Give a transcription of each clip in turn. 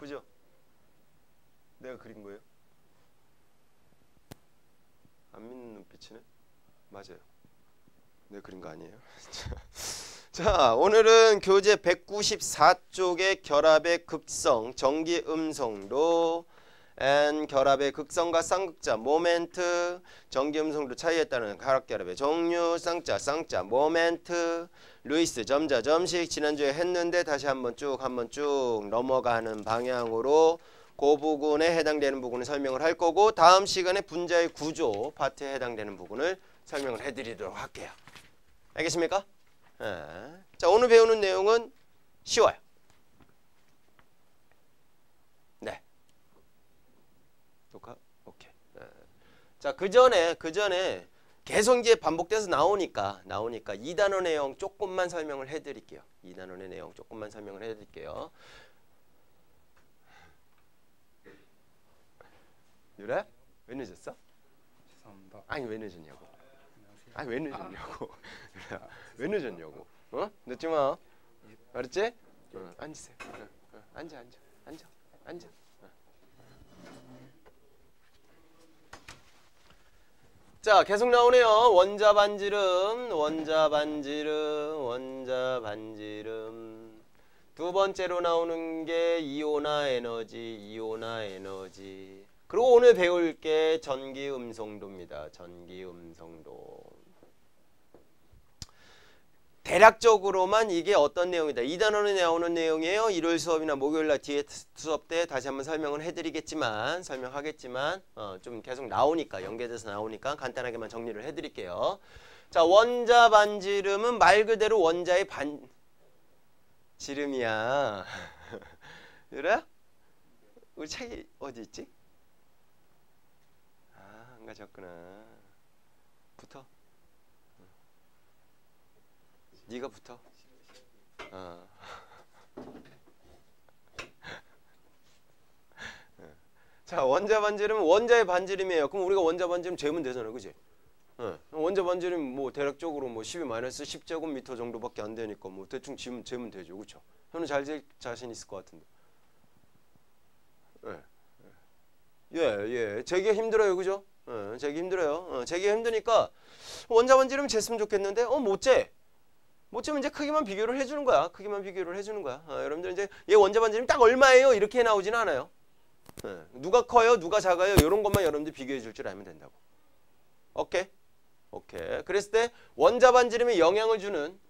그죠? 내가 그린 거예요? 안 믿는 눈빛이네? 맞아요. 내가 그린 거 아니에요? 자, 오늘은 교재 194쪽의 결합의 극성, 전기 음성도 and 결합의 극성과 쌍극자, 모멘트, 전기 음성도 차이에 따른 화학결합의 종류, 쌍자, 모멘트, 루이스, 점자, 점식 지난주에 했는데 다시 한번 쭉 넘어가는 방향으로 그 부분에 해당되는 부분을 설명을 할 거고 다음 시간에 분자의 구조 파트에 해당되는 부분을 설명을 해드리도록 할게요. 알겠습니까? 자, 오늘 배우는 내용은 쉬워요. 네. 오케이. 자, 그 전에 계속 이제 반복돼서 나오니까 2단원 내용 조금만 설명을 해드릴게요. 2단원의 내용 조금만 설명을 해드릴게요. 유래? 왜 늦었어? 죄송합니다. 아니 왜 늦었냐고. 왜 늦었냐고. 어? 늦지 마. 알았지? 앉으세요. 앉아. 자, 계속 나오네요. 원자 반지름. 두 번째로 나오는 게 이온화 에너지. 그리고 오늘 배울 게 전기 음성도입니다. 전기 음성도. 대략적으로만 이게 어떤 내용이다. 2단원에 나오는 내용이에요. 일요일 수업이나 목요일날 뒤에 수업 때 다시 한번 설명하겠지만 좀 계속 나오니까 연계돼서 나오니까 간단하게만 정리를 해드릴게요. 자, 원자 반지름은 말 그대로 원자의 반지름이야. 그래? 우리 책이 어디 있지? 안 가져왔구나. 붙어. 네가 붙어. 자, 원자 반지름은 원자의 반지름이에요. 그럼 우리가 원자 반지름 재면 되잖아, 그지? 원자 반지름 뭐 대략적으로 뭐 12-10제곱미터 정도밖에 안 되니까 뭐 대충 재면 되죠, 그렇죠? 현우 잘 될 자신 있을 것 같은데. 재기 힘들어요, 그죠? 재기 힘들어요. 재기 힘드니까 원자 반지름 쟀으면 좋겠는데 못 재면 이제 크기만 비교를 해주는 거야. 여러분들 이제 얘 원자 반지름 딱 얼마예요? 이렇게 나오지는 않아요. 누가 커요? 누가 작아요? 이런 것만 여러분들 비교해 줄 줄 알면 된다고. 오케이. 그랬을 때 원자 반지름에 영향을 주는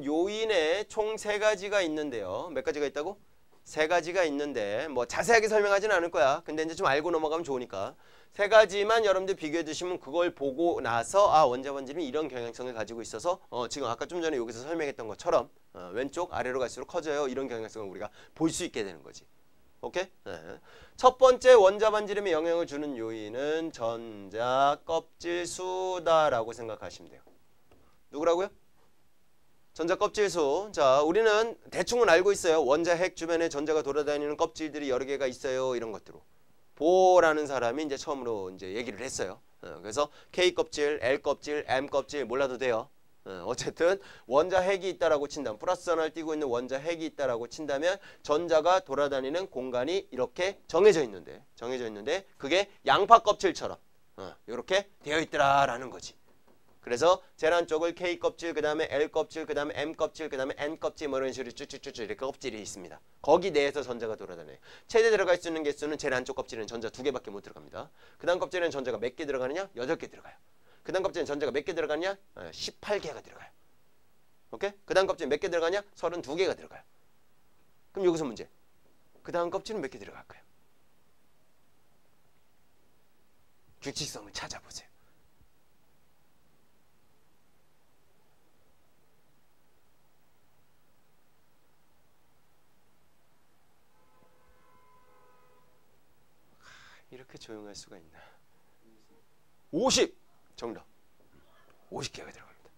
요인에 총 3가지가 있는데요. 몇 가지가 있다고? 3가지가 있는데 뭐 자세하게 설명하지는 않을 거야. 근데 이제 좀 알고 넘어가면 좋으니까 3가지만 여러분들 비교해 두시면 그걸 보고 나서 원자 반지름이 이런 경향성을 가지고 있어서 지금 아까 좀 전에 여기서 설명했던 것처럼 왼쪽 아래로 갈수록 커져요. 이런 경향성을 우리가 볼 수 있게 되는 거지. 오케이? 첫 번째 원자 반지름에 영향을 주는 요인은 전자 껍질수다라고 생각하시면 돼요. 누구라고요? 전자 껍질수. 자, 우리는 대충은 알고 있어요. 원자 핵 주변에 전자가 돌아다니는 껍질들이 여러 개가 있어요. 이런 것들로. 보라는 사람이 이제 처음으로 이제 얘기를 했어요. 그래서 K 껍질, L 껍질, M 껍질 몰라도 돼요. 어쨌든 원자 핵이 있다라고 친다면 플러스 전화를 띄고 있는 원자 핵이 있다라고 친다면 전자가 돌아다니는 공간이 이렇게 정해져 있는데 그게 양파 껍질처럼 이렇게 되어 있더라라는 거지. 그래서 쟤란 쪽을 K 껍질, 그 다음에 L 껍질, 그 다음에 M 껍질, 그 다음에 N 껍질 뭐 이런 식으로 쭉쭉쭉 이렇게 껍질이 있습니다. 거기 내에서 전자가 돌아다녀요. 최대 들어갈 수 있는 개수는 제일 안쪽 껍질에는 전자 2개밖에 못 들어갑니다. 그 다음 껍질에는 전자가 몇 개 들어가느냐? 8개 들어가요. 그 다음 껍질에는 전자가 몇 개 들어가느냐? 18개가 들어가요. 오케이? 그 다음 껍질 몇 개 들어가냐? 32개가 들어가요. 그럼 여기서 문제. 그 다음 껍질은 몇 개 들어갈까요? 규칙성을 찾아보세요. 이렇게 조용할 수가 있나? 50! 정답. 50개가 들어갑니다.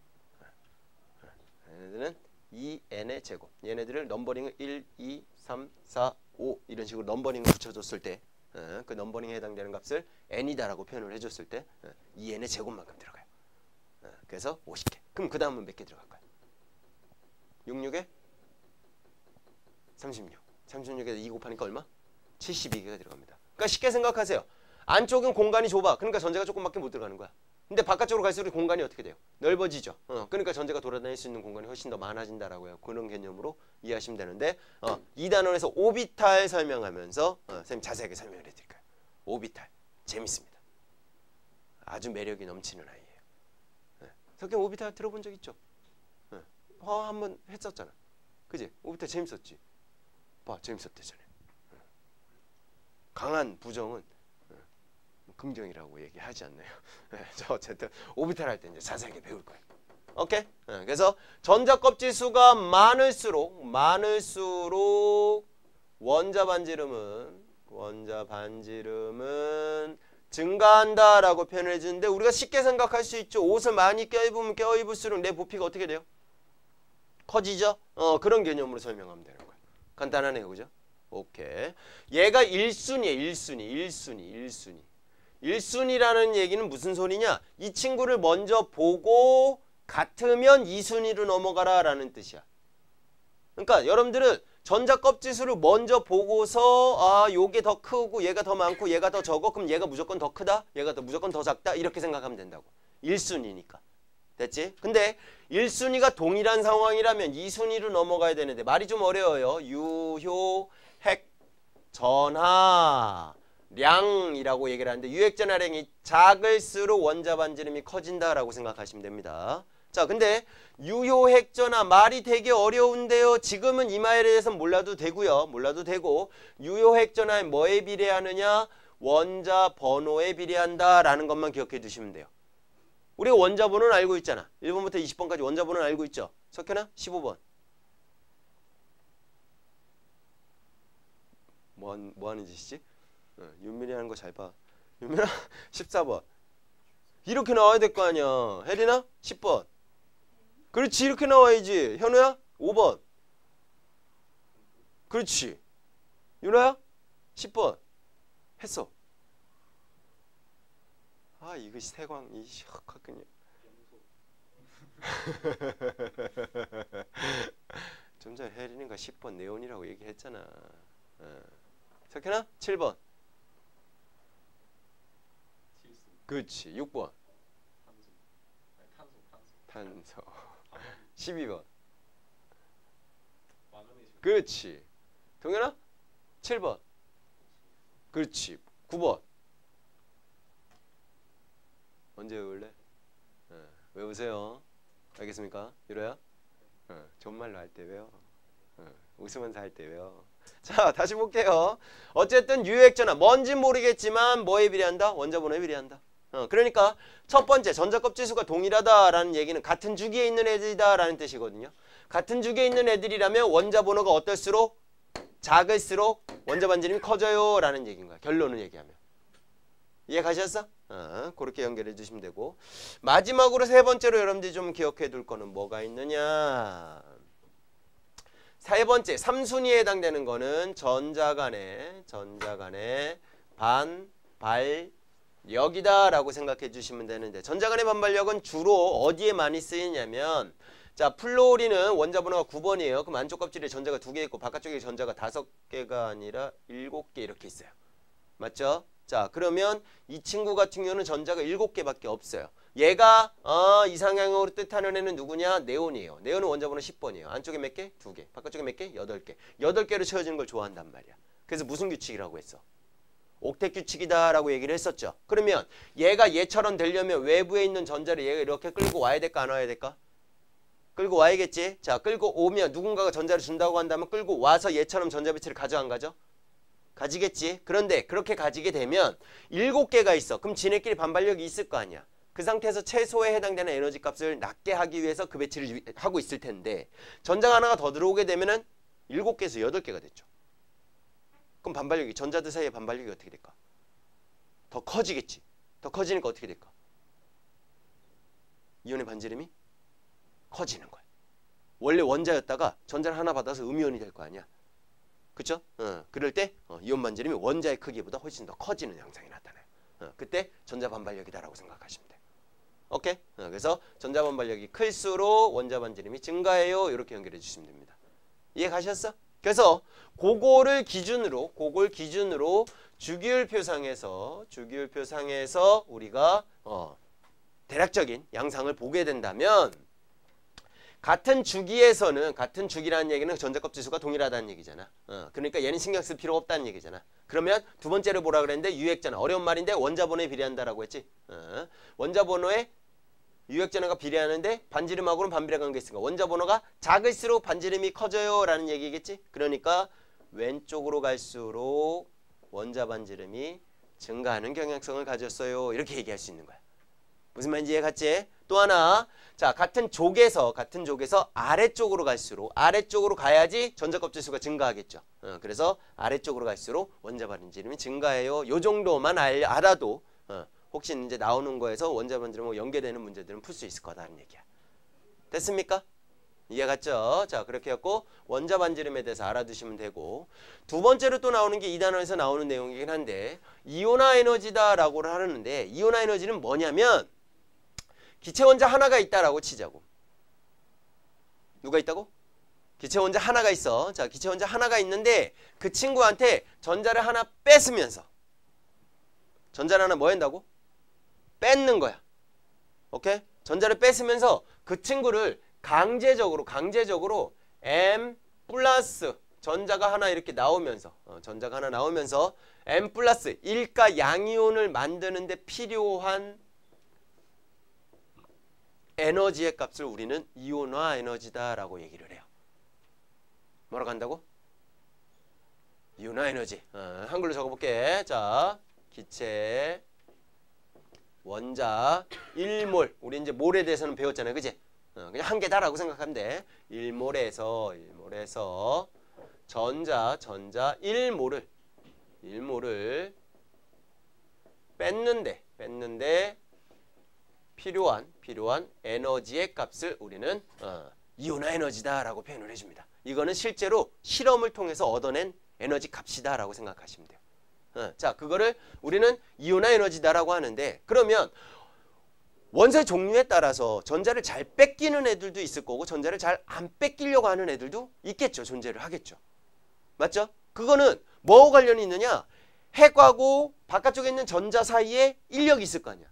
얘네들은 2n의 제곱. 얘네들을 넘버링을 1, 2, 3, 4, 5 이런 식으로 넘버링을 붙여줬을 때 그 넘버링에 해당되는 값을 n이다라고 표현을 해줬을 때 2n의 제곱만큼 들어가요. 그래서 50개. 그럼 그 다음은 몇 개 들어갈까요? 66에 36. 36에서 2 곱하니까 얼마? 72개가 들어갑니다. 그러니까 쉽게 생각하세요. 안쪽은 공간이 좁아. 그러니까 전자가 조금밖에 못 들어가는 거야. 근데 바깥쪽으로 갈수록 공간이 어떻게 돼요? 넓어지죠. 그러니까 전자가 돌아다닐 수 있는 공간이 훨씬 더 많아진다라고요. 그런 개념으로 이해하시면 되는데 2단원에서 오비탈 설명하면서 선생님 자세하게 설명을 해드릴까요? 오비탈. 재밌습니다. 아주 매력이 넘치는 아이예요. 석경 오비탈 들어본 적 있죠? 한번 했었잖아. 그지? 오비탈 재밌었지? 봐, 재밌었대잖아요. 강한 부정은 긍정이라고 얘기하지 않나요? 저 어쨌든 오비탈 할 때 이제 자세하게 배울 거예요. 오케이? 그래서 전자 껍질 수가 많을수록 원자 반지름은 증가한다라고 표현해 주는데 우리가 쉽게 생각할 수 있죠. 옷을 많이 껴입을수록 내 부피가 어떻게 돼요? 커지죠? 그런 개념으로 설명하면 되는 거예요. 간단하네요. 그죠? 오케이. 얘가 1순위. 1순위라는 얘기는 무슨 소리냐? 이 친구를 먼저 보고 같으면 2순위로 넘어가라 라는 뜻이야. 그러니까 여러분들은 전자 껍질수를 먼저 보고서 요게 더 크고 얘가 더 많고 얘가 더 적어. 그럼 얘가 무조건 더 크다? 얘가 무조건 더 작다? 이렇게 생각하면 된다고. 1순위니까. 됐지? 근데 1순위가 동일한 상황이라면 2순위로 넘어가야 되는데 말이 좀 어려워요. 유효, 핵, 전하, 량이라고 얘기를 하는데 유핵전하량이 작을수록 원자 반지름이 커진다라고 생각하시면 됩니다. 자, 근데 유효핵전하 말이 되게 어려운데요. 지금은 이 말에 대해서는 몰라도 되고요. 몰라도 되고 유효핵전하에 뭐에 비례하느냐? 원자 번호에 비례한다라는 것만 기억해 두시면 돼요. 우리가 원자 번호는 알고 있잖아. 1번부터 20번까지 원자 번호는 알고 있죠. 석현아 15번. 뭐 하는 짓이지? 윤민이 하는 거 잘 봐. 윤민아 14번. 이렇게 나와야 될 거 아니야. 혜린아 10번. 그렇지, 이렇게 나와야지. 현우야 5번. 그렇지. 윤아야 10번. 했어. 이것이 세광이 시작하군요. 좀 전에 혜린이가 10번 네온이라고 얘기했잖아. 석현아 7번. 그렇지. 6번. 탄소. 12번. 그렇지. 동현아 7번. 그렇지. 9번. 언제 외울래? 외우세요. 알겠습니까? 유로야? 존말로 할 때 외워. 웃으면서 할 때 외워. 자, 다시 볼게요. 어쨌든 유효핵전하 뭔진 모르겠지만 뭐에 비례한다? 원자 번호에 비례한다. 그러니까 첫 번째 전자 껍질 수가 동일하다라는 얘기는 같은 주기에 있는 애들이다라는 뜻이거든요. 같은 주기에 있는 애들이라면 원자 번호가 어떨수록 작을수록 원자 반지름이 커져요 라는 얘기인 거야. 결론을 얘기하면. 이해 가셨어? 그렇게 연결해 주시면 되고 마지막으로 세 번째로 여러분들이 좀 기억해 둘 거는 뭐가 있느냐. 세 번째 3순위에 해당되는 거는 전자 간의 반발력이다 라고 생각해 주시면 되는데 전자 간의 반발력은 주로 어디에 많이 쓰이냐면 자, 플로리는 원자 번호가 9번이에요. 그럼 안쪽 껍질에 전자가 2개 있고 바깥쪽에 전자가 5개가 아니라 7개 이렇게 있어요. 맞죠? 자, 그러면 이 친구 같은 경우는 전자가 7개밖에 없어요. 얘가 이상향으로 뜻하는 애는 누구냐? 네온이에요. 네온은 원자 번호 10번이에요. 안쪽에 몇 개? 2개. 바깥쪽에 몇 개? 8개. 8개로 채워지는 걸 좋아한단 말이야. 그래서 무슨 규칙이라고 했어? 옥텟 규칙이다 라고 얘기를 했었죠. 그러면 얘가 얘처럼 되려면 외부에 있는 전자를 얘가 이렇게 끌고 와야 될까 안 와야 될까? 끌고 와야겠지. 자, 끌고 오면 누군가가 전자를 준다고 한다면 끌고 와서 얘처럼 전자 배치를 가져 안 가져? 가지겠지. 그런데 그렇게 가지게 되면 7개가 있어. 그럼 지네끼리 반발력이 있을 거 아니야. 그 상태에서 최소에 해당되는 에너지 값을 낮게 하기 위해서 그 배치를 하고 있을 텐데 전자가 하나가 더 들어오게 되면은 7개에서 8개가 됐죠. 그럼 반발력이 전자들 사이의 반발력이 어떻게 될까? 더 커지겠지. 더 커지니까 어떻게 될까? 이온의 반지름이 커지는 거야. 원래 원자였다가 전자를 하나 받아서 음이온이 될 거 아니야. 그쵸? 그럴 때 이온 반지름이 원자의 크기보다 훨씬 더 커지는 양상이 나타나요. 그때 전자 반발력이다라고 생각하시면 돼요. 오케이? 그래서 전자 반발력이 클수록 원자 반지름이 증가해요. 이렇게 연결해 주시면 됩니다. 이해 가셨어? 그래서 그걸 기준으로 주기율표상에서 우리가 대략적인 양상을 보게 된다면 같은 주기에서는 같은 주기라는 얘기는 전자값지수가 동일하다는 얘기잖아. 그러니까 얘는 신경 쓸 필요가 없다는 얘기잖아. 그러면 두 번째로 뭐라 그랬는데 유액전화. 어려운 말인데 원자번호에 비례한다라고 했지. 원자번호에 유액전화가 비례하는데 반지름하고는 반비례 관계 있으니까 원자번호가 작을수록 반지름이 커져요 라는 얘기겠지. 그러니까 왼쪽으로 갈수록 원자 반지름이 증가하는 경향성을 가졌어요. 이렇게 얘기할 수 있는 거야. 무슨 말인지 이해갔지? 또 하나, 자 같은 족에서 아래쪽으로 갈수록 아래쪽으로 가야지 전자껍질수가 증가하겠죠. 그래서 아래쪽으로 갈수록 원자 반지름이 증가해요. 요 정도만 알아도 혹시 이제 나오는 거에서 원자 반지름하고 연계되는 문제들은 풀 수 있을 거다라는 얘기야. 됐습니까? 이해갔죠? 자 그렇게 해갖고 원자 반지름에 대해서 알아두시면 되고, 두 번째로 또 나오는 게 이 단원에서 나오는 내용이긴 한데 이온화 에너지다 라고 하는데, 이온화 에너지는 뭐냐면 기체 원자 하나가 있다라고 치자고. 누가 있다고? 기체 원자 하나가 있어. 자 기체 원자 하나가 있는데 그 친구한테 전자를 하나 뺏으면서, 전자를 하나 뭐 한다고? 뺏는 거야. 오케이? 전자를 뺏으면서 그 친구를 강제적으로 M 플러스 전자가 하나 이렇게 나오면서 M 플러스 일가 양이온을 만드는데 필요한 에너지의 값을 우리는 이온화 에너지다라고 얘기를 해요. 뭐라고 한다고? 이온화 에너지. 한글로 적어볼게. 자, 기체 원자 1몰. 우리 이제 몰에 대해서는 배웠잖아요. 그지? 그냥 한 개다라고 생각하면 돼. 1몰에서 전자 1몰을 뺐는데 필요한 에너지의 값을 우리는 이온화 에너지다라고 표현을 해줍니다. 이거는 실제로 실험을 통해서 얻어낸 에너지 값이다라고 생각하시면 돼요. 자, 그거를 우리는 이온화 에너지다라고 하는데, 그러면 원소의 종류에 따라서 전자를 잘 뺏기는 애들도 있을 거고 전자를 잘 안 뺏기려고 하는 애들도 있겠죠. 존재를 하겠죠. 맞죠? 그거는 뭐하고 관련이 있느냐? 핵하고 바깥쪽에 있는 전자 사이에 인력이 있을 거 아니야.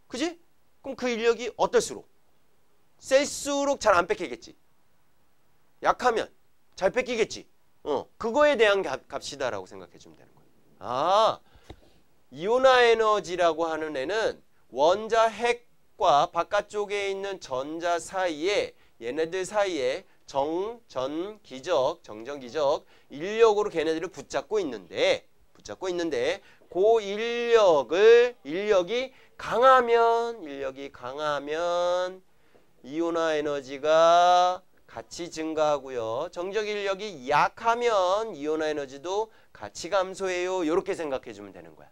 그지? 그럼 그 인력이 어떨수록? 셀수록 잘 안 뺏기겠지. 약하면 잘 뺏기겠지. 그거에 대한 값이다라고 생각해 주면 되는 거예요. 아, 이온화 에너지라고 하는 애는 원자 핵과 바깥쪽에 있는 전자 사이에, 얘네들 사이에 정전기적 인력으로 걔네들을 붙잡고 있는데 그 인력이 강하면 이온화 에너지가 같이 증가하고요. 정적 인력이 약하면 이온화 에너지도 같이 감소해요. 이렇게 생각해 주면 되는 거야.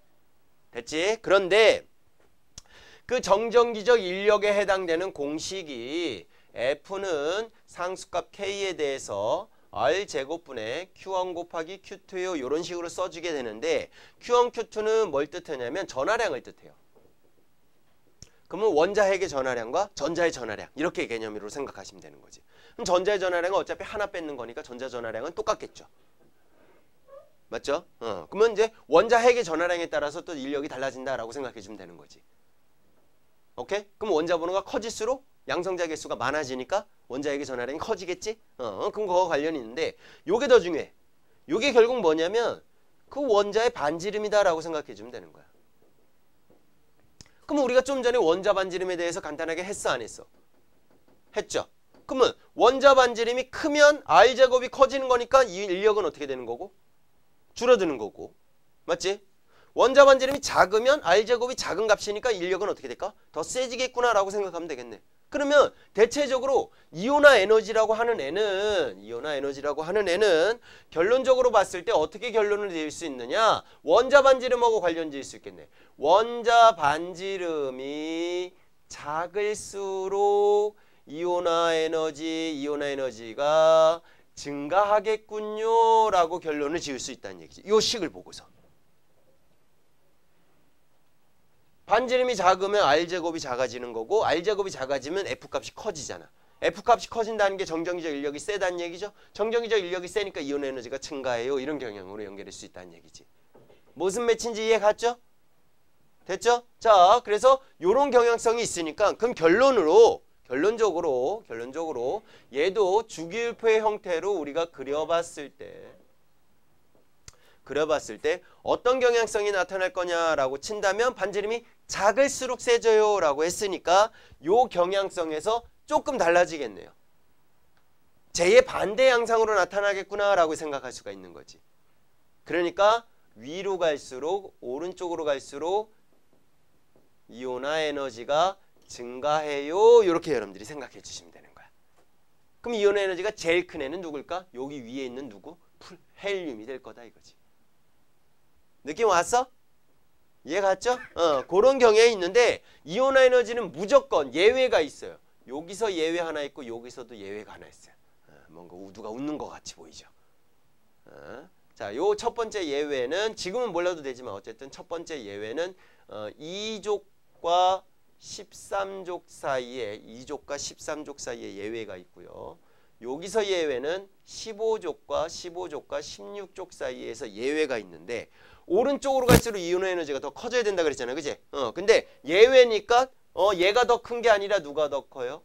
됐지? 그런데 그 정전기적 인력에 해당되는 공식이 F는 상수값 K에 대해서 R제곱분의 Q1 곱하기 Q2요. 이런 식으로 써주게 되는데, Q1, Q2는 뭘 뜻하냐면 전하량을 뜻해요. 그러면 원자 핵의 전하량과 전자의 전하량, 이렇게 개념으로 생각하시면 되는 거지. 그럼 전자의 전하량은 어차피 하나 뺏는 거니까 전자 전하량은 똑같겠죠. 맞죠? 그러면 이제 원자 핵의 전하량에 따라서 또 인력이 달라진다라고 생각해 주면 되는 거지. 오케이? 그럼 원자 번호가 커질수록 양성자 개수가 많아지니까 원자 핵의 전하량이 커지겠지? 그럼 그거 관련이 있는데, 요게 더 중요해. 요게 결국 뭐냐면 그 원자의 반지름이다라고 생각해 주면 되는 거야. 그럼 우리가 좀 전에 원자 반지름에 대해서 간단하게 했어, 안 했어? 했죠. 그러면 원자 반지름이 크면 R제곱이 커지는 거니까 이 인력은 어떻게 되는 거고? 줄어드는 거고. 맞지? 원자 반지름이 작으면 R제곱이 작은 값이니까 인력은 어떻게 될까? 더 세지겠구나라고 생각하면 되겠네. 그러면 대체적으로 이온화 에너지라고 하는 애는 결론적으로 봤을 때 어떻게 결론을 내릴 수 있느냐? 원자 반지름하고 관련 지을 수 있겠네. 원자 반지름이 작을수록 이온화 에너지가 증가하겠군요 라고 결론을 지을 수 있다는 얘기지. 이 식을 보고서. 반지름이 작으면 R제곱이 작아지는 거고, R제곱이 작아지면 F값이 커지잖아. F값이 커진다는 게 정전기적 인력이 세다는 얘기죠. 정전기적 인력이 세니까 이온 에너지가 증가해요. 이런 경향으로 연결할 수 있다는 얘기지. 무슨 매치인지 이해 갔죠? 됐죠? 자, 그래서 이런 경향성이 있으니까 그럼 결론적으로 얘도 주기율표의 형태로 우리가 그려봤을 때 어떤 경향성이 나타날 거냐라고 친다면 반지름이 작을수록 세져요 라고 했으니까 요 경향성에서 조금 달라지겠네요. 제의 반대 양상으로 나타나겠구나 라고 생각할 수가 있는 거지. 그러니까 위로 갈수록 오른쪽으로 갈수록 이온화 에너지가 증가해요. 이렇게 여러분들이 생각해 주시면 되는 거야. 그럼 이온화 에너지가 제일 큰 애는 누굴까? 여기 위에 있는 누구? 헬륨이 될 거다 이거지. 느낌 왔어? 이해 갔죠? 그런 경향이 있는데 이온화 에너지는 무조건 예외가 있어요. 여기서 예외 하나 있고 여기서도 예외가 하나 있어요. 뭔가 누가 웃는 것 같이 보이죠? 자, 요 첫 번째 예외는 지금은 몰라도 되지만 어쨌든 첫 번째 예외는 2족과 13족 사이에 2족과 13족 사이에 예외가 있고요. 여기서 예외는 15족과 16족 사이에서 예외가 있는데 오른쪽으로 갈수록 이온화 에너지가 더 커져야 된다 그랬잖아요. 그치? 근데 예외니까 얘가 더 큰 게 아니라 누가 더 커요?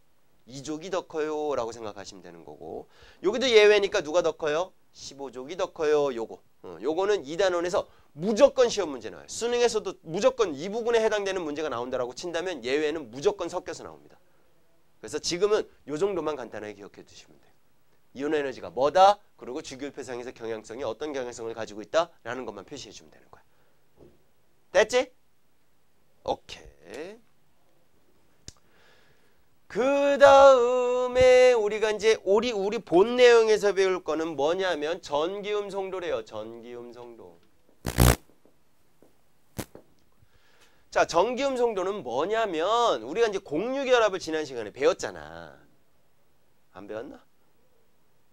2족이 더 커요 라고 생각하시면 되는 거고 여기도 예외니까 누가 더 커요? 15족이 더 커요. 요거는 2단원에서 무조건 시험 문제 나와요. 수능에서도 무조건 이 부분에 해당되는 문제가 나온다라고 친다면 예외는 무조건 섞여서 나옵니다. 그래서 지금은 요 정도만 간단하게 기억해 두시면 돼요. 이온화 에너지가 뭐다? 그리고 주기율표상에서 경향성이 어떤 경향성을 가지고 있다라는 것만 표시해 주면 되는 거야. 됐지? 오케이. 그 다음에 우리가 이제 우리 본 내용에서 배울 거는 뭐냐면 전기음성도래요. 전기음성도. 자, 전기음성도는 뭐냐면 우리가 이제 공유결합을 지난 시간에 배웠잖아. 안 배웠나?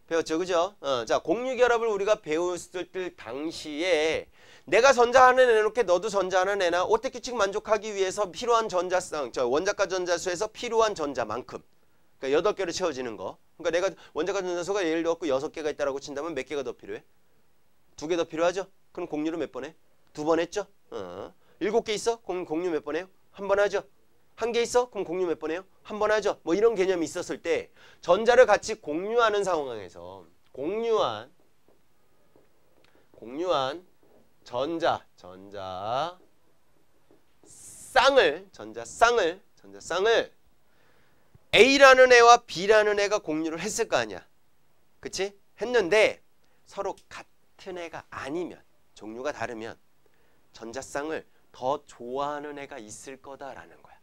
배웠죠, 그죠? 자, 공유결합을 우리가 배웠을 때 당시에 내가 전자 하나 내놓게 너도 전자 하나 내놔. 오택규칙 만족하기 위해서 필요한 전자성, 원자과 전자수에서 필요한 전자만큼. 그러니까 8개로 채워지는 거. 그러니까 내가 원자과 전자수가 예를 들어 6개가 있다라고 친다면 몇 개가 더 필요해? 2개 더 필요하죠? 그럼 공유를 몇 번 해? 2번 했죠? 7개 있어? 그럼 공유 몇 번 해요? 1번 하죠? 1개 있어? 그럼 공유 몇 번 해요? 1번 하죠? 뭐 이런 개념이 있었을 때 전자를 같이 공유하는 상황에서 공유한 전자쌍을 A라는 애와 B라는 애가 공유를 했을 거 아니야. 그치? 했는데 서로 같은 애가 아니면 종류가 다르면 전자쌍을 더 좋아하는 애가 있을 거다라는 거야.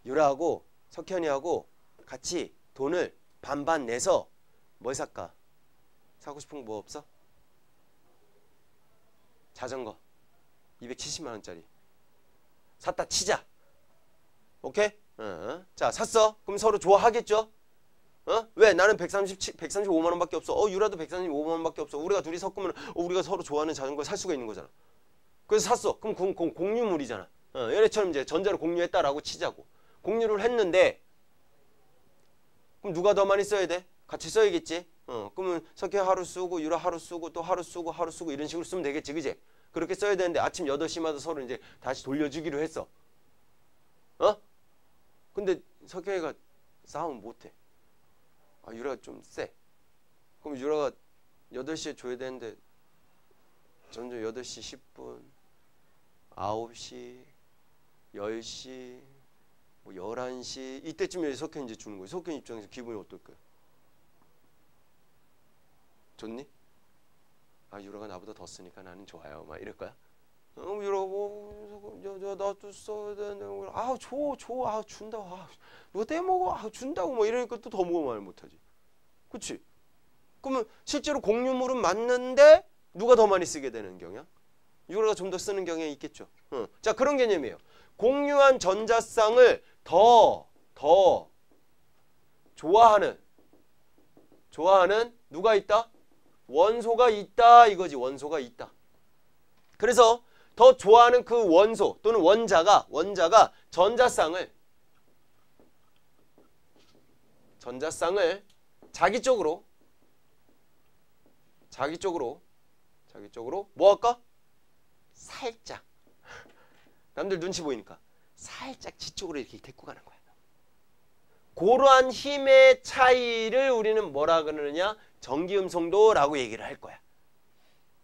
유라하고 석현이하고 같이 돈을 반반 내서 뭘 살까? 사고 싶은 거 뭐 없어? 자전거 270만 원짜리 샀다 치자. 오케이? 자, 샀어. 그럼 서로 좋아하겠죠? 왜? 나는 135만 원밖에 없어. 유라도 135만 원밖에 없어. 우리가 둘이 섞으면 우리가 서로 좋아하는 자전거 살 수가 있는 거잖아. 그래서 샀어. 그럼 공유물이잖아. 얘네처럼 이제 전자를 공유했다라고 치자고. 공유를 했는데 그럼 누가 더 많이 써야 돼? 같이 써야겠지. 그러면 석희 하루 쓰고 유라 하루 쓰고 또 하루 쓰고 이런 식으로 쓰면 되겠지. 그지? 그렇게 써야 되는데 아침 8시마다 서로 이제 다시 돌려주기로 했어. 근데 석희가 싸움 못해. 유라가 좀 세. 그럼 유라가 8시에 줘야 되는데 점점 8시 10분, 9시, 10시, 뭐 11시 이때쯤에 석현 이제 주는 거예요. 석현 입장에서 기분이 어떨까요? 좋니? 유라가 나보다 더 쓰니까 나는 좋아요. 막 이럴 거야. 유라가 나도 써야 되는데 줘. 준다고. 누가 떼먹어. 준다고. 뭐 이러니까 또 더 말 못하지. 그치? 그러면 실제로 공유물은 맞는데 누가 더 많이 쓰게 되는 경향? 유라가 좀 더 쓰는 경향이 있겠죠. 자, 그런 개념이에요. 공유한 전자쌍을 더 좋아하는 누가 있다? 원소가 있다 이거지. 원소가 있다. 그래서 더 좋아하는 그 원소 또는 원자가 전자쌍을 전자쌍을 자기 쪽으로 뭐 할까? 살짝 남들 눈치 보이니까 살짝 지쪽으로 이렇게 데리고 가는 거야. 그러한 힘의 차이를 우리는 뭐라 그러느냐? 전기음성도라고 얘기를 할 거야.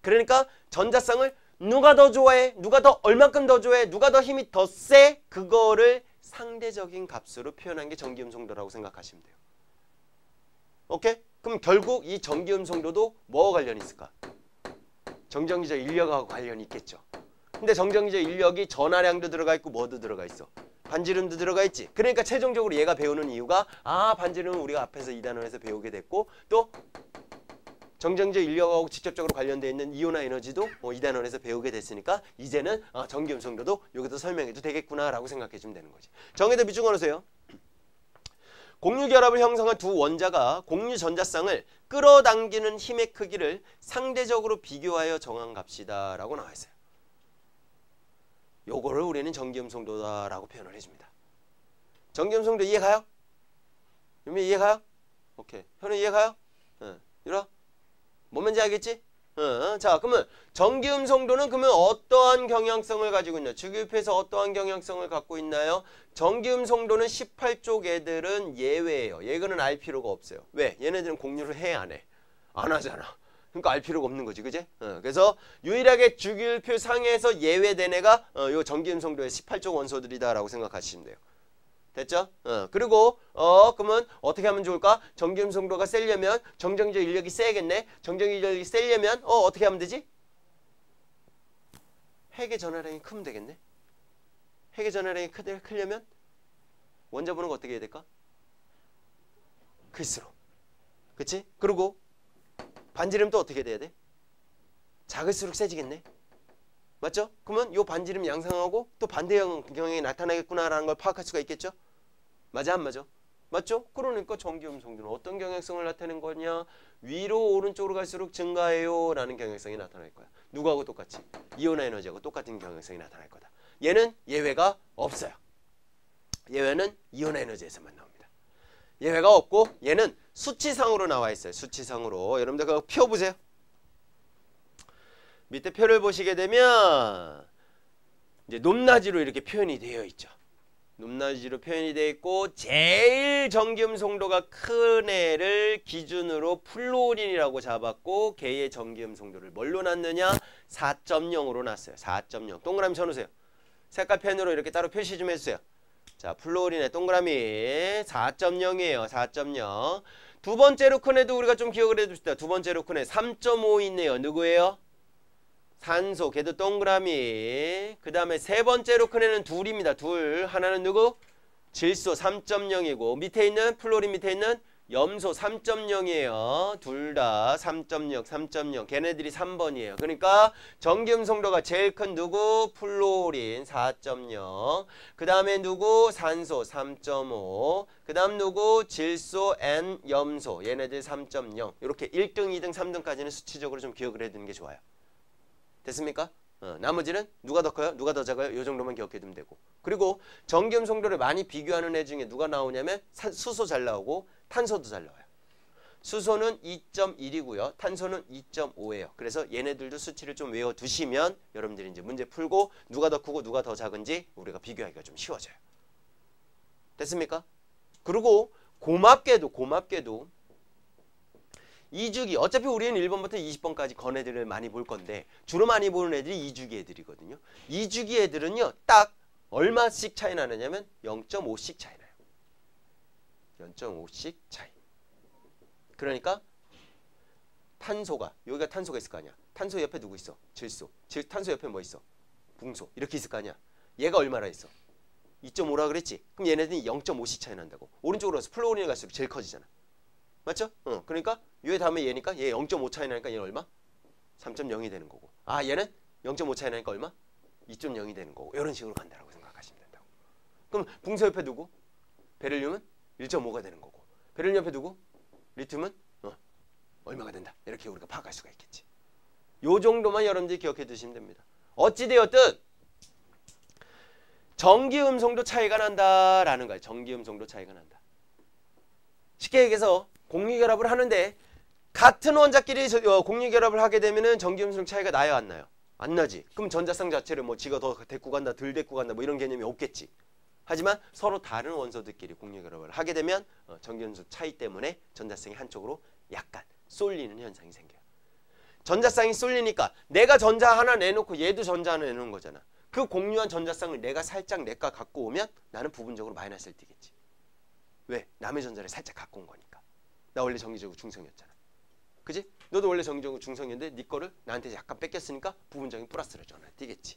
그러니까 전자쌍을 누가 더 좋아해? 누가 더 얼만큼 더 좋아해? 누가 더 힘이 더 세? 그거를 상대적인 값으로 표현한 게 전기음성도라고 생각하시면 돼요. 오케이? 그럼 결국 이 전기음성도도 뭐와 관련이 있을까? 정전기적 인력하고 관련이 있겠죠. 근데 정전기적 인력이 전하량도 들어가 있고 뭐도 들어가 있어? 반지름도 들어가 있지. 그러니까 최종적으로 얘가 배우는 이유가 반지름은 우리가 앞에서 2단원에서 배우게 됐고 또 정전기적 인력하고 직접적으로 관련되어 있는 이온화 에너지도 2단원에서 배우게 됐으니까 이제는 전기음성도도 여기도 설명해도 되겠구나라고 생각해주면 되는 거지. 정의도 비중언어세요. 공유결합을 형성한 두 원자가 공유 전자쌍을 끌어당기는 힘의 크기를 상대적으로 비교하여 정한 값이다 라고 나와 있어요. 요거를 우리는 전기음성도다라고 표현을 해줍니다. 전기음성도 이해가요? 유미 이해가요? 오케이. 현우 이해가요? 유라? 뭔 말인지 알겠지? 자, 그러면 전기음성도는 그러면 어떠한 경향성을 가지고 있나요? 주기율표에서 어떠한 경향성을 갖고 있나요? 전기음성도는 18쪽 애들은 예외예요. 얘거는 알 필요가 없어요. 왜? 얘네들은 공유를 해, 안 해? 안 하잖아. 그러니까 알 필요가 없는 거지, 그지? 그래서 유일하게 주기율표 상에서 예외된 애가 요 전기음성도의 18쪽 원소들이다라고 생각하시면 돼요. 됐죠? 그리고 그러면 어떻게 하면 좋을까? 전기음성도가 세려면 정전기적 인력이 세겠네. 정전기적 인력이 세려면 어떻게 하면 되지? 핵의 전하량이 크면 되겠네. 핵의 전하량이 크려면 원자 번호가 어떻게 해야 될까? 클수록. 그치? 그리고 반지름도 어떻게 돼야 돼? 작을수록 세지겠네. 맞죠? 그러면 요 반지름 양상하고 또 반대형 경향이 나타나겠구나라는 걸 파악할 수가 있겠죠? 맞아 안 맞아? 맞죠? 그러니까 전기음성도는 어떤 경향성을 나타내는 거냐? 위로 오른쪽으로 갈수록 증가해요 라는 경향성이 나타날 거야. 누구하고 똑같이? 이온화 에너지하고 똑같은 경향성이 나타날 거다. 얘는 예외가 없어요. 예외는 이온화 에너지에서만 나옵니다. 예외가 없고 얘는 수치상으로 나와 있어요. 수치상으로. 여러분들 그거 펴보세요. 밑에 표를 보시게 되면 이제 높낮이로 이렇게 표현이 되어 있죠. 높낮이로 표현이 되어 있고 제일 전기음성도가 큰 애를 기준으로 플루오린이라고 잡았고 걔의 전기음성도를 뭘로 놨느냐? 4.0으로 놨어요. 4.0. 동그라미 쳐놓으세요. 색깔 펜으로 이렇게 따로 표시 좀 해주세요. 자, 플루오린의 동그라미 4.0이에요. 4.0. 두 번째로 큰 애도 우리가 좀 기억을 해둡시다. 두 번째로 큰 애 3.5 있네요. 누구예요? 산소, 걔도 동그라미. 그 다음에 세 번째로 큰 애는 둘입니다. 둘. 하나는 누구? 질소 3.0이고 밑에 있는 플로린 밑에 있는 염소 3.0이에요. 둘 다 3.0, 3.0. 걔네들이 3번이에요. 그러니까 전기음성도가 제일 큰 누구? 플로린 4.0. 그 다음에 누구? 산소 3.5. 그 다음 누구? 질소 N 염소. 얘네들 3.0. 이렇게 1등, 2등, 3등까지는 수치적으로 좀 기억을 해두는 게 좋아요. 됐습니까? 나머지는 누가 더 커요? 누가 더 작아요? 이 정도만 기억해두면 되고. 그리고 전기음성도를 많이 비교하는 애 중에 누가 나오냐면 수소 잘 나오고 탄소도 잘 나와요. 수소는 2.1이고요. 탄소는 2.5예요. 그래서 얘네들도 수치를 좀 외워두시면 여러분들이 이제 문제 풀고 누가 더 크고 누가 더 작은지 우리가 비교하기가 좀 쉬워져요. 됐습니까? 그리고 고맙게도 2주기 어차피 우리는 1번부터 20번까지 건 애들을 많이 볼 건데 주로 많이 보는 애들이 2주기 애들이거든요. 2주기 애들은요. 딱 얼마씩 차이 나느냐면 0.5씩 차이 나요. 0.5씩 차이. 그러니까 탄소가 여기가 탄소가 있을 거 아니야. 탄소 옆에 누구 있어? 질소. 탄소 옆에 뭐 있어? 붕소. 이렇게 있을 거 아니야. 얘가 얼마나 있어? 2.5라 그랬지? 그럼 얘네들이 0.5씩 차이 난다고. 오른쪽으로 가서 플로린이 갈수록 제일 커지잖아. 맞죠? 그러니까 얘 다음에 얘니까 얘 0.5 차이 나니까 얘는 얼마? 3.0이 되는 거고. 얘는 0.5 차이 나니까 얼마? 2.0이 되는 거고. 이런 식으로 간다라고 생각하시면 된다고. 그럼 붕소 옆에 누구? 베릴륨은 1.5가 되는 거고. 베릴륨 옆에 누구? 리튬은 얼마가 된다. 이렇게 우리가 파악할 수가 있겠지. 요 정도만 여러분들이 기억해 두시면 됩니다. 어찌되었든 전기음성도 차이가 난다라는 거예요. 전기음성도 차이가 난다. 쉽게 얘기해서 공유결합을 하는데 같은 원자끼리 공유결합을 하게 되면은 전기음수능 차이가 나요, 안 나요? 안 나지. 그럼 전자쌍 자체를 뭐 지가 더 데리고 간다, 덜 데리고 간다 뭐 이런 개념이 없겠지. 하지만 서로 다른 원소들끼리 공유결합을 하게 되면 전기음수 차이 때문에 전자쌍이 한쪽으로 약간 쏠리는 현상이 생겨요. 전자쌍이 쏠리니까 내가 전자 하나 내놓고 얘도 전자 하나 내놓은 거잖아. 그 공유한 전자쌍을 내가 살짝 내가 갖고 오면 나는 부분적으로 마이너스를 띠겠지. 왜? 남의 전자를 살짝 갖고 온 거니까. 나 원래 정기적으로 중성이었잖아. 그지? 너도 원래 정기적으로 중성이었는데 네 거를 나한테 약간 뺏겼으니까 부분적인 플러스를 전화를 띠겠지.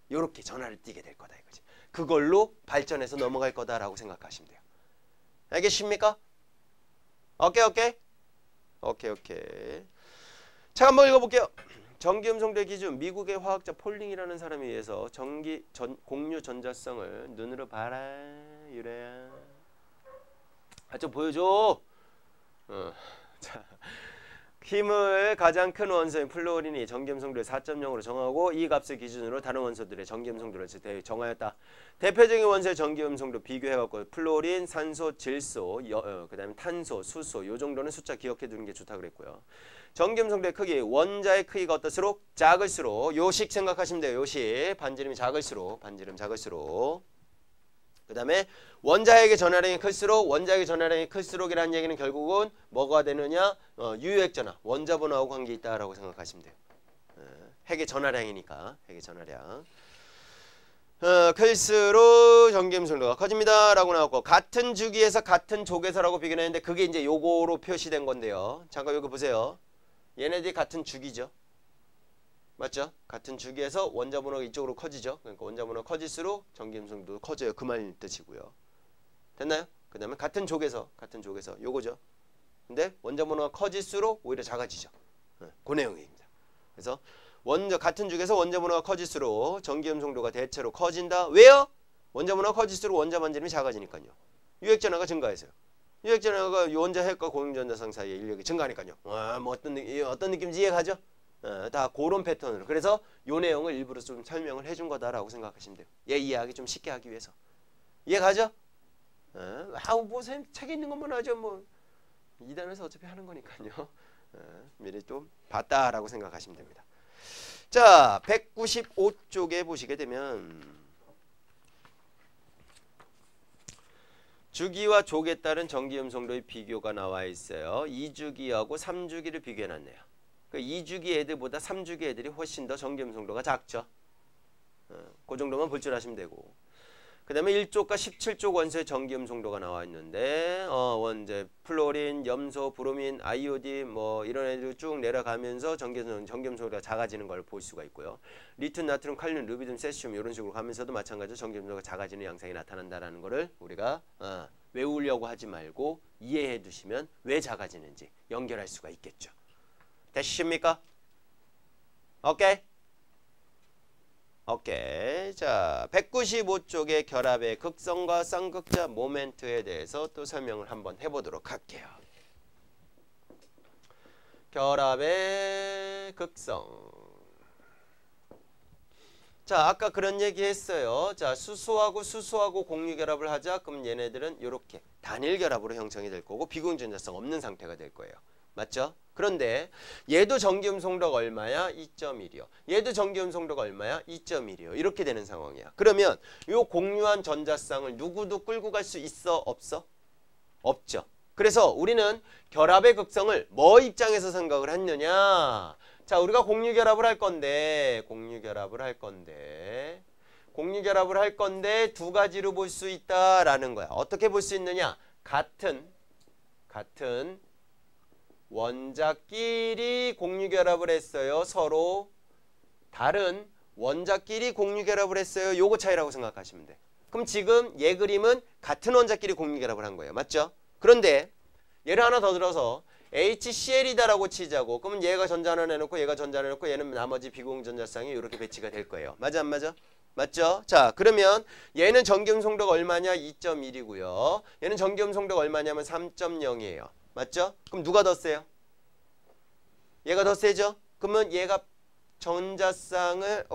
요렇게 전화를 띠게 될 거다 이거지. 그걸로 발전해서 넘어갈 거다라고 생각하시면 돼요. 알겠습니까? 오케이. 자, 한번 읽어볼게요. 전기음성대 기준 미국의 화학자 폴링이라는 사람에 의해서 공유 전자성을 눈으로 봐라 유래야. 좀 보여줘. 자, 힘을 가장 큰 원소인 플루오린이 전기음성도를 4.0으로 정하고 이 값을 기준으로 다른 원소들의 전기음성도를 정하였다. 대표적인 원소의 전기음성도 비교해갖고 플루오린, 산소, 질소, 그 다음에 탄소, 수소 요 정도는 숫자 기억해 두는 게 좋다 그랬고요. 전기음성도의 크기, 원자의 크기가 어떨수록 작을수록 요식 생각하시면 돼요. 요식 반지름이 작을수록 그 다음에 원자핵의 전하량이 클수록 클수록이라는 얘기는 결국은 뭐가 되느냐? 유효액전하, 원자번호하고 관계 있다라고 생각하시면 돼요. 핵의 전하량이니까 핵의 전하량. 클수록 전기음성도가 커집니다 라고 나왔고, 같은 주기에서 같은 족에서라고 비교했는데 그게 이제 요거로 표시된 건데요. 잠깐 여기 보세요. 얘네들이 같은 주기죠. 맞죠? 같은 주기에서 원자번호가 이쪽으로 커지죠. 그러니까 원자번호가 커질수록 전기음성도 커져요. 그 말 뜻이고요. 됐나요? 그 다음에 같은 족에서 요거죠. 근데 원자번호가 커질수록 오히려 작아지죠. 그 내용입니다. 그래서 같은 주기에서 원자번호가 커질수록 전기음성도가 대체로 커진다. 왜요? 원자번호가 커질수록 원자 반지름이 작아지니까요. 유액전하가 증가해서요. 유액전하가 원자핵과 공유전자쌍 사이의 인력이 증가하니까요. 뭐 어떤 느낌인지 이해가죠? 다 그런 패턴으로. 그래서 요 내용을 일부러 좀 설명을 해준 거다라고 생각하시면 돼요. 얘 이해하기 좀 쉽게 하기 위해서. 이해가죠? 뭐 선생님 책에 있는 것만 하죠. 뭐 2단에서 어차피 하는 거니까요. 미리 좀 봤다라고 생각하시면 됩니다. 자, 195쪽에 보시게 되면 주기와 족에 따른 전기음성도의 비교가 나와 있어요. 2주기하고 3주기를 비교해놨네요. 그 2주기 애들보다 3주기 애들이 훨씬 더 전기음성도가 작죠. 그 정도만 볼 줄 아시면 되고. 그 다음에 1쪽과 17쪽 원소의 전기음성도가 나와 있는데 원재 플로린, 염소, 브로민, 아이오딘 뭐 이런 애들 쭉 내려가면서 전기음성도가 작아지는 걸 볼 수가 있고요. 리튬, 나트륨, 칼륨, 루비듐, 세슘 이런 식으로 가면서도 마찬가지로 전기음성도가 작아지는 양상이 나타난다는 거를 우리가 외우려고 하지 말고 이해해 두시면 왜 작아지는지 연결할 수가 있겠죠. 되십니까? 오케이. 자, 195쪽의 결합의 극성과 쌍극자 모멘트에 대해서 또 설명을 한번 해보도록 할게요. 결합의 극성. 자, 아까 그런 얘기 했어요. 자, 수소하고 공유결합을 하자. 그럼 얘네들은 이렇게 단일결합으로 형성이 될 거고 비공전자성 없는 상태가 될 거예요. 맞죠? 그런데 얘도 전기음성도가 얼마야? 2.1이요. 얘도 전기음성도가 얼마야? 2.1이요. 이렇게 되는 상황이야. 그러면 이 공유한 전자쌍을 누구도 끌고 갈 수 있어? 없어? 없죠. 그래서 우리는 결합의 극성을 뭐 입장에서 생각을 했느냐? 자, 우리가 공유결합을 할 건데 두 가지로 볼 수 있다라는 거야. 어떻게 볼 수 있느냐? 같은 원자끼리 공유결합을 했어요. 서로 다른 원자끼리 공유결합을 했어요. 요거 차이라고 생각하시면 돼. 그럼 지금 얘 그림은 같은 원자끼리 공유결합을 한 거예요. 맞죠? 그런데 얘를 하나 더 들어서 HCl이다라고 치자고. 그러면 얘가 전자 하나 내놓고 얘가 전자 하나 내놓고 얘는 나머지 비공전자쌍이 이렇게 배치가 될 거예요. 맞아 안 맞아? 맞죠? 자, 그러면 얘는 전기음성도가 얼마냐? 2.1이고요. 얘는 전기음성도가 얼마냐면 3.0이에요. 맞죠? 그럼 누가 더 세요? 얘가 더 세죠? 그러면 얘가 전자쌍을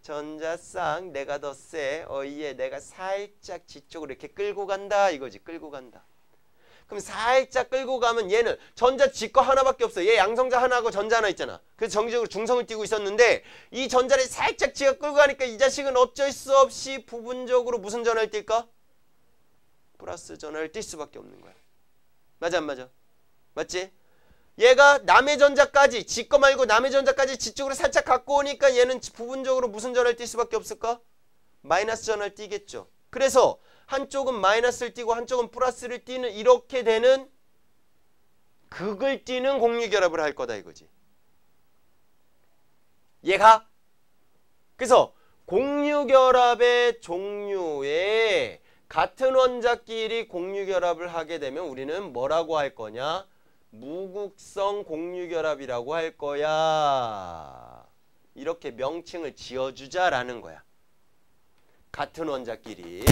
전자쌍 내가 더 세. 얘 내가 살짝 뒤쪽으로 이렇게 끌고 간다 이거지. 끌고 간다. 그럼 살짝 끌고 가면 얘는 전자 지 거 하나밖에 없어. 얘 양성자 하나하고 전자 하나 있잖아. 그래서 정기적으로 중성을 띄고 있었는데 이 전자를 살짝 지가 끌고 가니까 이 자식은 어쩔 수 없이 부분적으로 무슨 전화를 띌까? 플러스 전화를 띌 수밖에 없는 거야. 맞아 안 맞아? 맞지? 얘가 남의 전자까지 지 거 말고 남의 전자까지 지 쪽으로 살짝 갖고 오니까 얘는 부분적으로 무슨 전화를 띌 수밖에 없을까? 마이너스 전화를 띄겠죠. 그래서 한쪽은 마이너스를 띄고 한쪽은 플러스를 띄는 이렇게 되는 극을 띄는 공유결합을 할 거다 이거지. 얘가 그래서 공유결합의 종류에 같은 원자끼리 공유결합을 하게 되면 우리는 뭐라고 할 거냐? 무극성 공유결합이라고 할 거야. 이렇게 명칭을 지어주자라는 거야. 같은 원자끼리.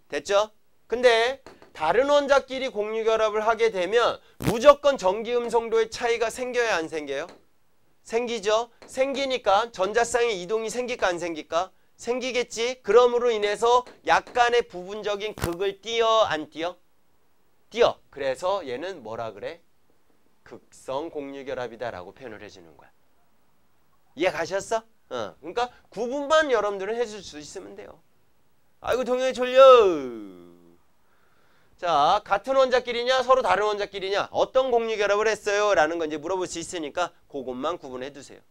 됐죠? 근데 다른 원자끼리 공유결합을 하게 되면 무조건 전기음성도의 차이가 생겨야 안 생겨요? 생기죠? 생기니까 전자쌍의 이동이 생길까 안 생길까? 생기겠지? 그럼으로 인해서 약간의 부분적인 극을 띄어 안 띄어? 띄어. 그래서 얘는 뭐라 그래? 극성 공유결합이다라고 표현을 해주는 거야. 이해 가셨어? 그러니까 구분만 여러분들은 해줄 수 있으면 돼요. 아이고 동영이 졸려. 자, 같은 원자끼리냐 서로 다른 원자끼리냐 어떤 공유결합을 했어요? 라는 건 이제 물어볼 수 있으니까 그것만 구분해 두세요.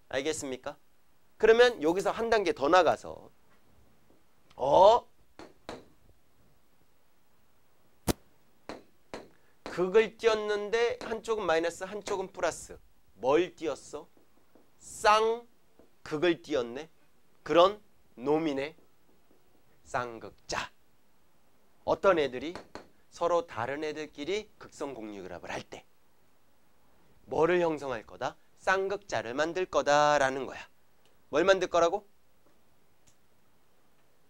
알겠습니까? 그러면 여기서 한 단계 더 나가서 극을 띄었는데 한쪽은 마이너스 한쪽은 플러스. 뭘 띄었어? 쌍극을 띄었네. 그런 놈이네. 쌍극자. 어떤 애들이? 서로 다른 애들끼리 극성 공유결합을 할 때 뭐를 형성할 거다? 쌍극자를 만들 거다라는 거야. 뭘 만들 거라고?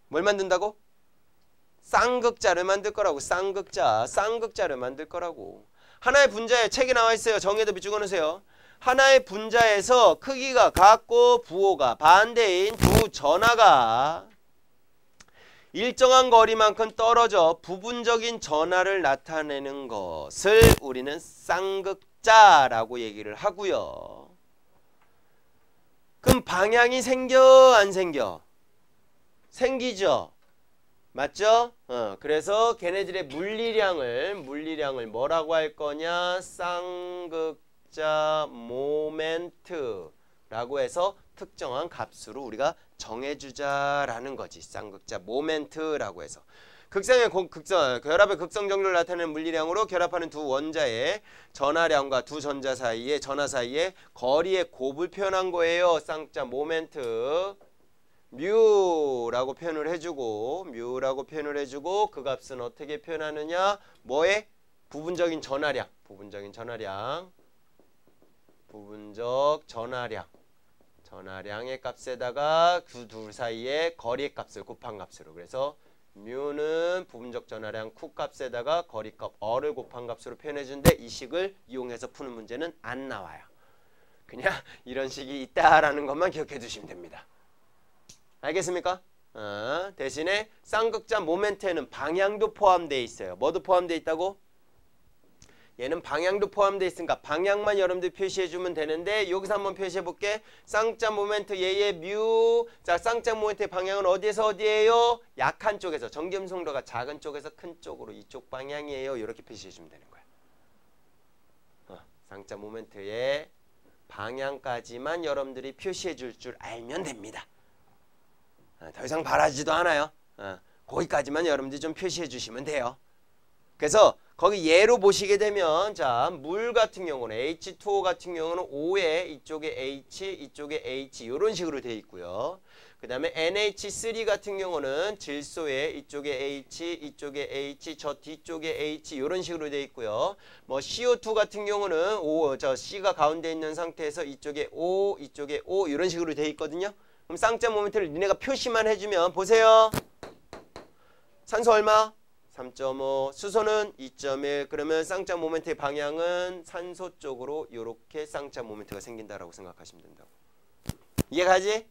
뭘 만든다고? 쌍극자를 만들 거라고. 쌍극자를 만들 거라고. 하나의 분자에 책에 나와 있어요. 정의도 비추어놓으세요. 하나의 분자에서 크기가 같고 부호가 반대인 두 전하가 일정한 거리만큼 떨어져 부분적인 전하를 나타내는 것을 우리는 쌍극자라고 얘기를 하고요. 그럼 방향이 생겨 안 생겨? 생기죠. 맞죠? 그래서 걔네들의 물리량을 뭐라고 할 거냐? 쌍극자 모멘트라고 해서 특정한 값으로 우리가 정해주자라는 거지. 쌍극자 모멘트라고 해서. 결합의 극성 정도를 나타내는 물리량으로 결합하는 두 원자의 전하량과 두 전자 사이의 전하 사이의 거리의 곱을 표현한 거예요. 쌍극자 모멘트. 뮤라고 표현을 해주고 그 값은 어떻게 표현하느냐? 뭐에? 부분적 전하량의 값에다가 그 둘 사이의 거리의 값을 곱한 값으로. 그래서 뮤는 부분적 전하량 q 값에다가 거리값 어를 곱한 값으로 표현해주는데 이 식을 이용해서 푸는 문제는 안 나와요. 그냥 이런 식이 있다라는 것만 기억해 두시면 됩니다. 알겠습니까? 대신에 쌍극자 모멘트에는 방향도 포함되어 있어요. 뭐도 포함되어 있다고? 얘는 방향도 포함되어 있으니까 방향만 여러분들 표시해주면 되는데 여기서 한번 표시해볼게. 쌍극자 모멘트 얘의 뮤. 자, 쌍극자 모멘트의 방향은 어디에서 어디예요? 약한 쪽에서. 전기음성도가 작은 쪽에서 큰 쪽으로 이쪽 방향이에요. 이렇게 표시해주면 되는 거야. 쌍극자 모멘트의 방향까지만 여러분들이 표시해줄 줄 알면 됩니다. 더 이상 바라지도 않아요. 거기까지만 여러분들이 좀 표시해 주시면 돼요. 그래서 거기 예로 보시게 되면 자, 물 같은 경우는 H2O 같은 경우는 O에 이쪽에 H, 이쪽에 H 이런 식으로 되어 있고요. 그 다음에 NH3 같은 경우는 질소에 이쪽에 H, 이쪽에 H, 저 뒤쪽에 H 이런 식으로 되어 있고요. 뭐 CO2 같은 경우는 저 C가 가운데 있는 상태에서 이쪽에 O, 이쪽에 O 이런 식으로 되어 있거든요. 그럼 쌍극자 모멘트를 니네가 표시만 해주면 보세요. 산소 얼마? 3.5. 수소는 2.1. 그러면 쌍극자 모멘트의 방향은 산소 쪽으로 이렇게 쌍극자 모멘트가 생긴다라고 생각하시면 된다고. 이해가지?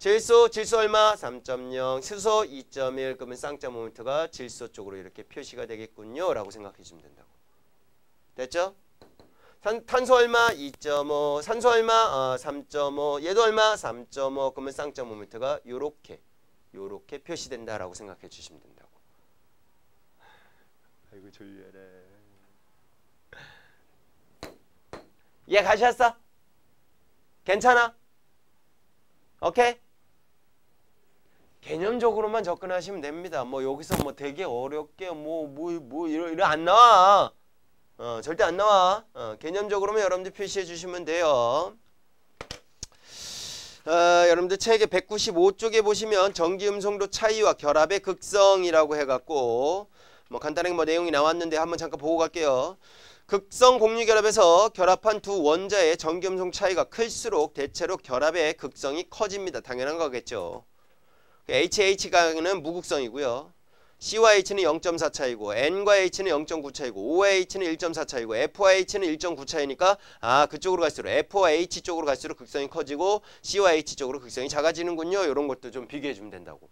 질소 얼마? 3.0. 수소 2.1. 그러면 쌍자 모멘트가 질소 쪽으로 이렇게 표시가 되겠군요. 라고 생각해 주면 된다고. 됐죠? 탄소 얼마? 2.5. 산소 얼마? 3.5. 얘도 얼마? 3.5. 그러면 쌍자 모멘트가 요렇게 표시된다라고 생각해 주시면 된다고. 아이고 졸려라. 이해 가셨어? 괜찮아? 오케이? 개념적으로만 접근하시면 됩니다. 뭐 여기서 뭐 되게 어렵게 이러 안 나와. 절대 안 나와. 개념적으로만 여러분들 표시해 주시면 돼요. 여러분들 책의 195쪽에 보시면 전기음성도 차이와 결합의 극성이라고 해갖고 뭐 간단하게 뭐 내용이 나왔는데 한번 잠깐 보고 갈게요. 극성 공유결합에서 결합한 두 원자의 전기음성 차이가 클수록 대체로 결합의 극성이 커집니다. 당연한 거겠죠. HH가는 무극성이고요. C와 H는 0.4 차이고 N과 H는 0.9 차이고 O와 H는 1.4 차이고 F와 H는 1.9 차이니까 그쪽으로 갈수록 F와 H 쪽으로 갈수록 극성이 커지고 C와 H 쪽으로 극성이 작아지는군요. 이런 것도 좀 비교해 주면 된다고.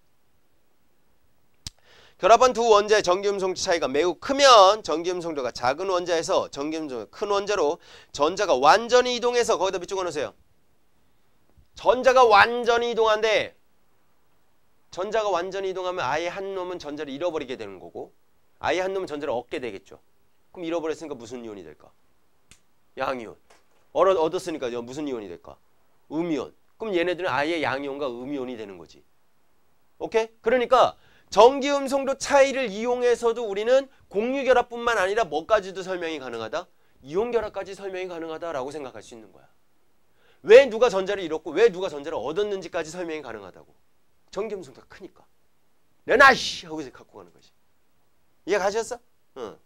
결합한 두 원자의 전기음성 차이가 매우 크면 전기음성도가 작은 원자에서 전기음성도가 큰 원자로 전자가 완전히 이동해서 거기다 밑 적어 놓으세요. 전자가 완전히 이동한데 전자가 완전히 이동하면 아예 한 놈은 전자를 잃어버리게 되는 거고 아예 한 놈은 전자를 얻게 되겠죠. 그럼 잃어버렸으니까 무슨 이온이 될까? 양이온. 얻었으니까 무슨 이온이 될까? 음이온. 그럼 얘네들은 아예 양이온과 음이온이 되는 거지. 오케이? 그러니까 전기음성도 차이를 이용해서도 우리는 공유결합뿐만 아니라 뭐까지도 설명이 가능하다? 이온결합까지 설명이 가능하다라고 생각할 수 있는 거야. 왜 누가 전자를 잃었고 왜 누가 전자를 얻었는지까지 설명이 가능하다고. 전기음성도가 크니까. 내놔씨 하고 갖고 가는 거지. 이해 가셨어?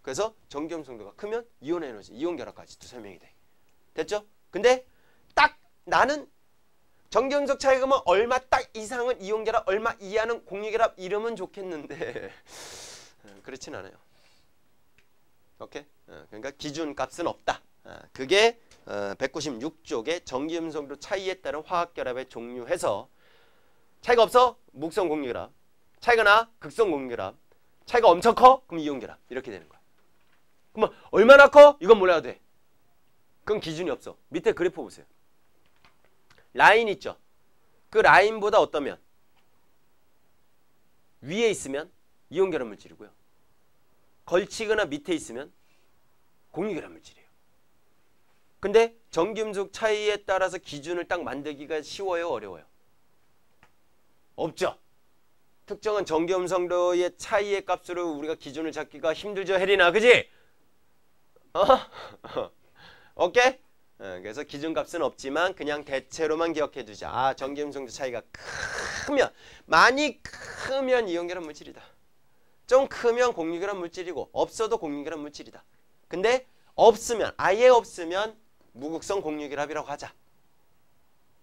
그래서 전기음성도가 크면 이온 에너지, 이온 결합까지도 설명이 돼. 됐죠? 근데 딱 나는 전기음성 차이가 뭐 얼마 딱 이상은 이온 결합, 얼마 이하는 공유 결합 이러면 좋겠는데 그렇진 않아요. 오케이? 그러니까 기준값은 없다. 그게 196쪽의 전기음성도 차이에 따른 화학결합의 종류해서 차이가 없어? 묵성 공유결합. 차이가 나? 극성 공유결합. 차이가 엄청 커? 그럼 이온결합. 이렇게 되는 거야. 그러면 얼마나 커? 이건 몰라야 돼. 그건 기준이 없어. 밑에 그래프 보세요. 라인 있죠? 그 라인보다 어떠면? 위에 있으면 이온결합 물질이고요. 걸치거나 밑에 있으면 공유결합 물질이에요. 근데 전기음성 차이에 따라서 기준을 딱 만들기가 쉬워요? 어려워요? 없죠. 특정한 전기음성도의 차이의 값으로 우리가 기준을 잡기가 힘들죠, 혜린아, 그지? 오케이? 그래서 기준값은 없지만 그냥 대체로만 기억해두자. 전기음성도 차이가 크면, 많이 크면 이온결합 물질이다. 좀 크면 공유결합 물질이고 없어도 공유결합 물질이다. 근데 없으면, 아예 없으면 무극성 공유결합이라고 하자.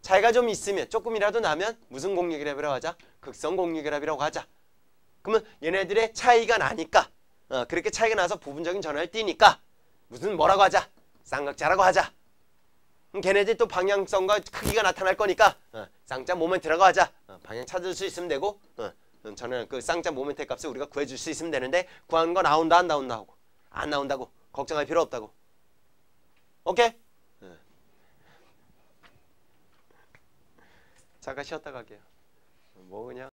차이가 좀 있으면, 조금이라도 나면 무슨 공유결합이라고 하자? 극성 공유결합이라고 하자. 그러면 얘네들의 차이가 나니까, 그렇게 차이가 나서 부분적인 전환을 띠니까 무슨 뭐라고 하자? 쌍극자라고 하자. 그럼 걔네들이 또 방향성과 크기가 나타날 거니까 쌍자 모멘트라고 하자. 방향 찾을 수 있으면 되고, 저는 그 쌍자 모멘트의 값을 우리가 구해줄 수 있으면 되는데 구하는 거 나온다 안 나온다 하고 안 나온다고 걱정할 필요 없다고. 오케이? 잠깐 쉬었다 갈게요. 뭐 그냥